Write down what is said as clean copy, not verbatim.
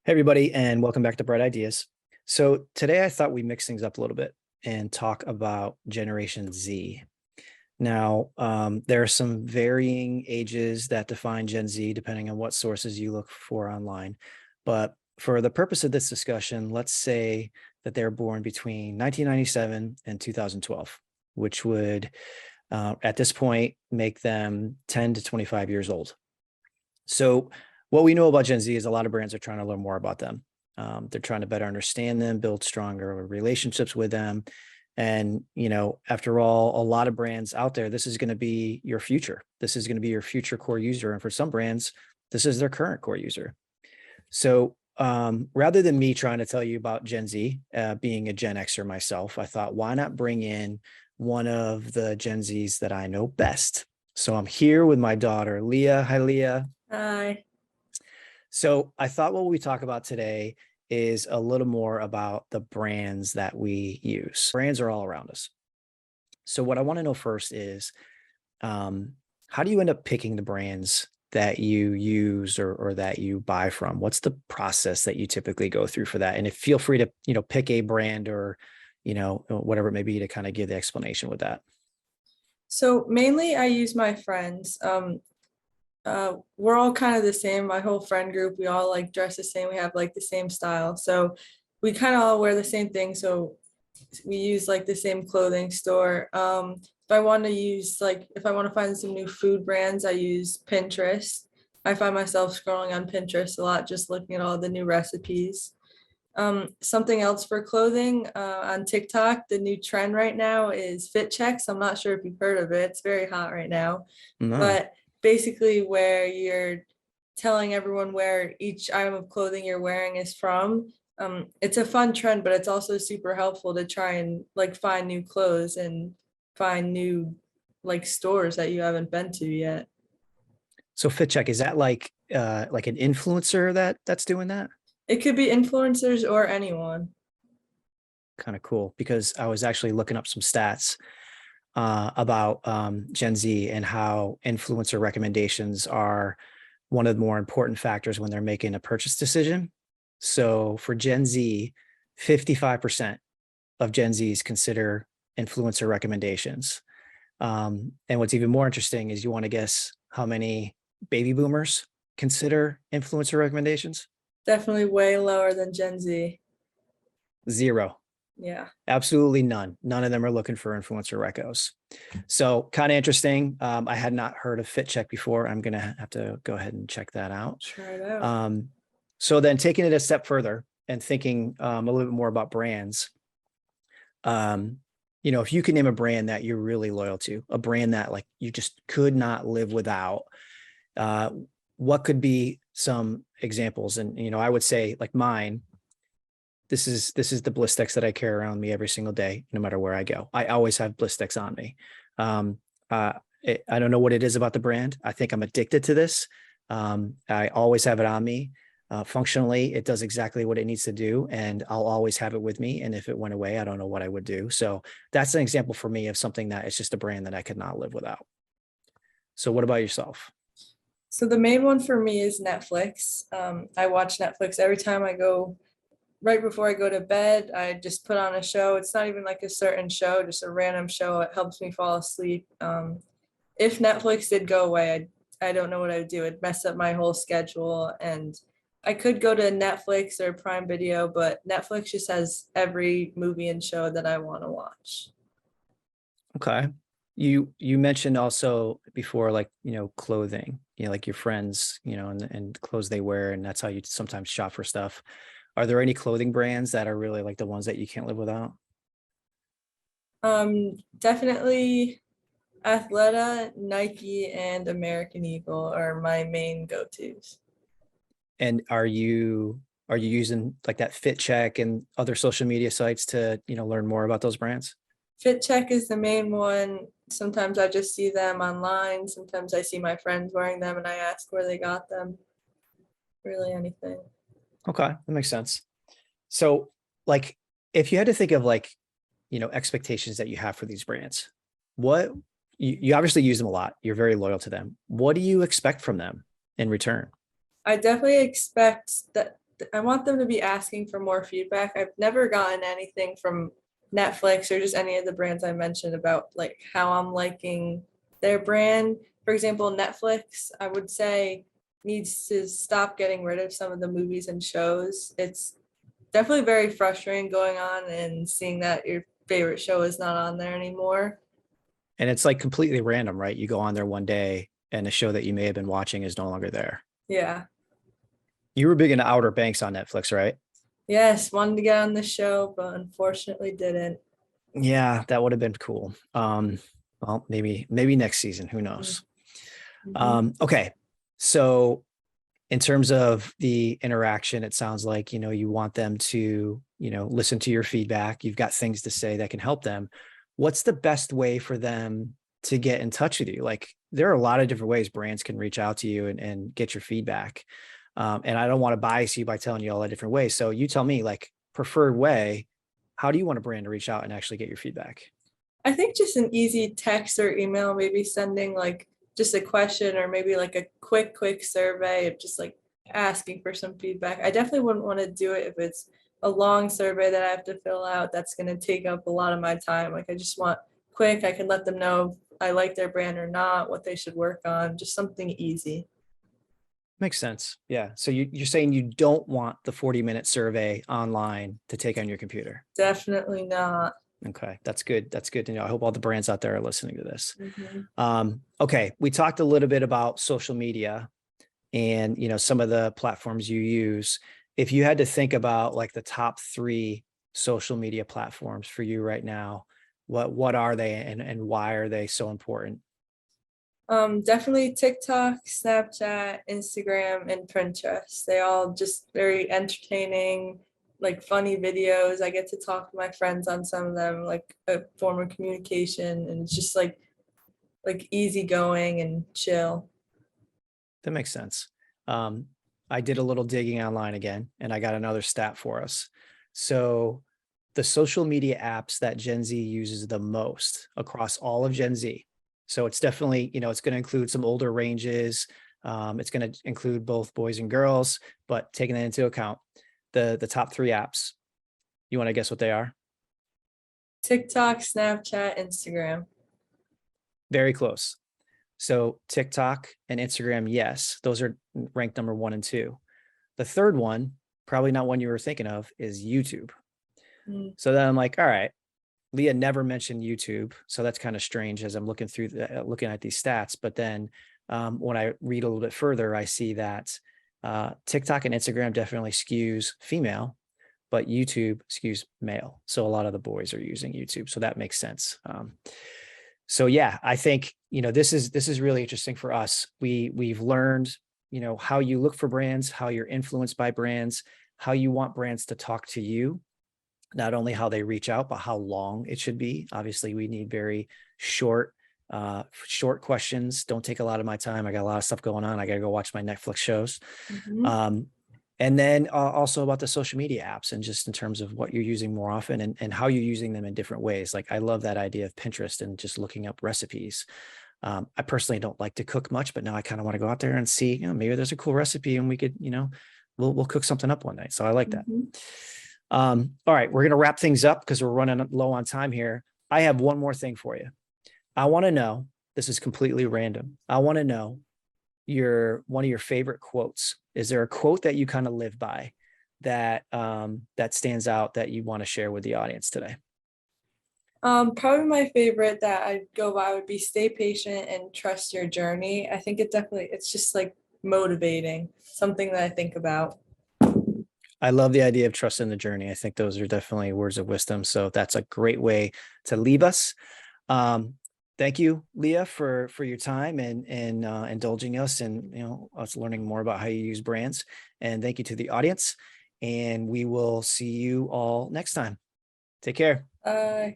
Hey, everybody, and welcome back to Bright Ideas. So today I thought we mix things up a little bit and talk about Generation Z. Now, there are some varying ages that define Gen Z, depending on what sources you look for online. But for the purpose of this discussion, let's say that they're born between 1997 and 2012, which would, at this point, make them 10 to 25 years old. So what we know about Gen Z is a lot of brands are trying to learn more about them. They're trying to better understand them, build stronger relationships with them. And, after all, a lot of brands out there, this is going to be your future. This is going to be your future core user. And for some brands, this is their current core user. So rather than me trying to tell you about Gen Z, being a Gen Xer myself, I thought, why not bring in one of the Gen Zs that I know best? So I'm here with my daughter, Leah. Hi, Leah. Hi. So I thought what we talk about today is a little more about the brands that we use. Brands are all around us. So what I want to know first is, how do you end up picking the brands that you use or that you buy from? What's the process that you typically go through for that? And if feel free to, pick a brand or, whatever it may be to kind of give the explanation with that. So mainly I use my friends. We're all kind of the same. My whole friend group, we all like dress the same. We have like the same style. So we kind of all wear the same thing. So we use like the same clothing store. If I want to find some new food brands, I use Pinterest. I find myself scrolling on Pinterest a lot, just looking at all the new recipes. Something else for clothing, on TikTok, the new trend right now is fit checks. I'm not sure if you've heard of it. It's very hot right now, No. but basically where you're telling everyone where each item of clothing you're wearing is from. It's a fun trend, but it's also super helpful to try and like find new clothes and find new like stores that you haven't been to yet. So Fit Check, is that like an influencer that's doing that? It could be influencers or anyone. Kind of cool, because I was actually looking up some stats about Gen Z and how influencer recommendations are one of the more important factors when they're making a purchase decision. So for Gen Z, 55% of Gen Zs consider influencer recommendations. And what's even more interesting is, you want to guess how many baby boomers consider influencer recommendations? Definitely way lower than Gen Z. Zero. Yeah. Absolutely none. None of them are looking for influencer recos. So kind of interesting. I had not heard of Fit Check before. I'm going to have to go ahead and check that out. Try it out. So then taking it a step further and thinking a little bit more about brands, if you can name a brand that you're really loyal to, a brand that like you just could not live without, what could be some examples? And, I would say like mine, this is the Blistex that I carry around me every single day, no matter where I go. I always have Blistex on me. I don't know what it is about the brand. I think I'm addicted to this. I always have it on me. Functionally, it does exactly what it needs to do, and I'll always have it with me. And if it went away, I don't know what I would do. So that's an example for me of something that is just a brand that I could not live without. So what about yourself? So the main one for me is Netflix. I watch Netflix every time I go, right before I go to bed. I just put on a show. It's not even like a certain show, just a random show. It helps me fall asleep. If Netflix did go away, I don't know what I would do. It'd mess up my whole schedule. And I could go to Netflix or Prime Video, but Netflix just has every movie and show that I want to watch. Okay. You mentioned also before, like, clothing, like your friends, and clothes they wear, and that's how you sometimes shop for stuff. Are there any clothing brands that are really like the ones that you can't live without? Definitely Athleta, Nike, and American Eagle are my main go-tos. And are you using like that Fit Check and other social media sites to, learn more about those brands? Fit Check is the main one. Sometimes I just see them online. Sometimes I see my friends wearing them and I ask where they got them. Really anything. Okay, that makes sense. So, like, if you had to think of like, expectations that you have for these brands, what you obviously use them a lot. You're very loyal to them. What do you expect from them in return? I definitely expect that I want them to be asking for more feedback. I've never gotten anything from Netflix or just any of the brands I mentioned about like how I'm liking their brand. For example, Netflix, I would say needs to stop getting rid of some of the movies and shows. It's definitely very frustrating going on and seeing that your favorite show is not on there anymore. And it's like completely random, right? You go on there one day and a show that you may have been watching is no longer there. Yeah. You were big into Outer Banks on Netflix, right? Yes, wanted to get on the show, but unfortunately didn't. Yeah, that would have been cool. Well, maybe next season, who knows? Mhm. Okay. So in terms of the interaction, it sounds like, you want them to, listen to your feedback. You've got things to say that can help them. What's the best way for them to get in touch with you? Like, there are a lot of different ways brands can reach out to you and get your feedback. And I don't want to bias you by telling you all the different ways. So you tell me, like, preferred way, how do you want a brand to reach out and actually get your feedback? I think just an easy text or email, maybe sending like just a question or maybe like a quick survey of just like asking for some feedback. I definitely wouldn't want to do it if it's a long survey that I have to fill out. That's going to take up a lot of my time. Like I just want quick, I can let them know if I like their brand or not, what they should work on, just something easy. Makes sense. Yeah. So you're saying you don't want the 40-minute survey online to take on your computer. Definitely not. Okay. That's good. That's good to know. I hope all the brands out there are listening to this. Mhm. Okay. We talked a little bit about social media and, some of the platforms you use. If you had to think about like the top 3 social media platforms for you right now, what are they and why are they so important? Definitely TikTok, Snapchat, Instagram, and Pinterest. They all just very entertaining, like funny videos. I get to talk to my friends on some of them, like a form of communication, and it's just like easygoing and chill. That makes sense. Um, I did a little digging online again, and I got another stat for us. So, the social media apps that Gen Z uses the most across all of Gen Z. So it's definitely, it's going to include some older ranges. It's going to include both boys and girls, but taking that into account, the top 3 apps. You want to guess what they are? TikTok, Snapchat, Instagram. Very close. So TikTok and Instagram, yes, those are ranked number 1 and 2. The third one, probably not one you were thinking of, is YouTube. Mm. So then I'm like, all right, Leah never mentioned YouTube, so that's kind of strange as I'm looking through looking at these stats. But then when I read a little bit further, I see that TikTok and Instagram definitely skews female, but YouTube skews male. So a lot of the boys are using YouTube, so that makes sense. So yeah, I think this is really interesting for us. We've learned how you look for brands, how you're influenced by brands, how you want brands to talk to you, not only how they reach out, but how long it should be. Obviously, we need very short, short questions. Don't take a lot of my time. I got a lot of stuff going on. I got to go watch my Netflix shows. Mhm. And then also about the social media apps and just in terms of what you're using more often and how you're using them in different ways. Like I love that idea of Pinterest and just looking up recipes. I personally don't like to cook much, but now I kind of want to go out there and see, maybe there's a cool recipe and we could, we'll cook something up one night. So I like that. Mhm. All right, we're going to wrap things up because we're running low on time here. I have one more thing for you. I want to know, this is completely random. I want to know one of your favorite quotes. Is there a quote that you kind of live by that that stands out that you want to share with the audience today? Probably my favorite that I'd go by would be stay patient and trust your journey. I think it's just like motivating, something that I think about. I love the idea of trust in the journey. I think those are definitely words of wisdom. So that's a great way to leave us. Thank you, Leah, for your time and indulging us and us learning more about how you use brands. And thank you to the audience. And we will see you all next time. Take care. Uh,